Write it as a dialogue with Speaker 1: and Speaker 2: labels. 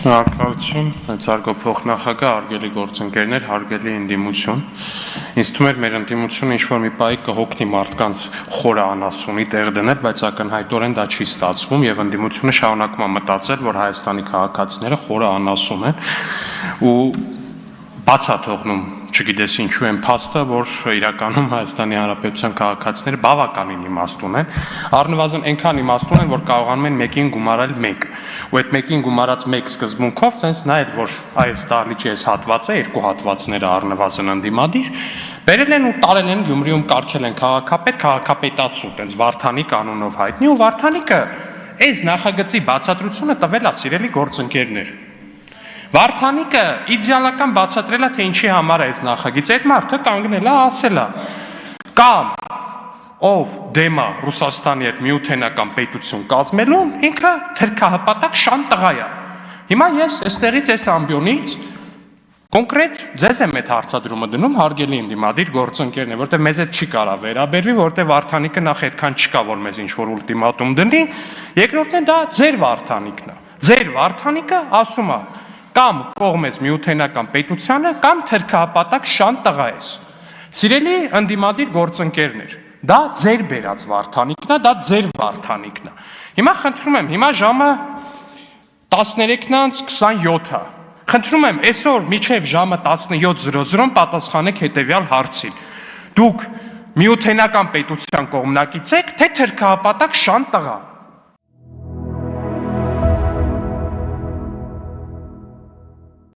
Speaker 1: Շնորհակալություն, մեծարգո փոխնախագահ, հարգելի գործընկերներ, հարգելի ընդդիմություն։ Ինձ թվում է մեր ընդդիմությունը ինչ-որ մի պահի կհոգնի մարդկանց խորը անասունի տեղ դնել, բայց ակնհայտորեն դա չի ստացվում եւ ընդդիմությունը շարունակում է մտածել, որ Հայաստանի քաղաքացիները խորը անասուն են ու բաց է թողնում, չգիտես ինչու են փաստը, որ իրականում Հայաստանի Հանրապետության քաղաքացիները բավականին իմաստուն են, առնվազն այնքան իմաստուն են, որ կարողանում են մեկին գումարել մեկ, ու այդ մեկին գումարած մեկ սկզբունքով sense նայել, որ այս դահլիճի այս հատվածը, երկու հատվածները առնվազն ընդդիմադիր, բերել են ու տարել են Գյումրիում կարգել են քաղաքապետացու, տենց Վարդանիկ անունով հայտնի, ու Վարդանիկը այս նախագծի բացատրությունը տվել է, սիրելի գործընկերներ։ Վարդանիկը իդեալական բացատրել է, թե ինչի համար է այս նախագիծը, այդ մարդը կանգնել է, ասել է, կամ ով դեմ է Ռուսաստանի հետ միութենական պետություն կազմելուն, ինքը թրքահպատակ շան տղա է։ Հիմա ես այստեղից այս ամբիոնից կոնկրետ ձեզ եմ այդ հարցադրումը դնում, հարգելի ընդդիմադիր գործընկերներ, որտեղ մեզ այդ չի կարա վերաբերվի, որտեղ Վարդանիկը նախ այդքան չկա, որ մեզ ինչ-որ ուլտիմատում դնի, երկրորդն դա ձեր Վարդանիկն է։ Ձեր Վարդանիկը ասում է, կամ կողմես միութենական պետությանը, կամ թրքահպատակ շան տղա ես։ Սիրելի ընդդիմադիր գործընկերներ, դա ձեր բերած Վարդանիկն է, դա ձեր Վարդանիկն է։ Հիմա խնդրում եմ, հիմա ժամը 13:27 է։ Խնդրում եմ, այսօր մինչև ժամը 17:00 պատասխանեք հետևյալ հարցին։ Դուք միութենական պետության կողմնակից եք, թե թրքահպատակ շան տղա։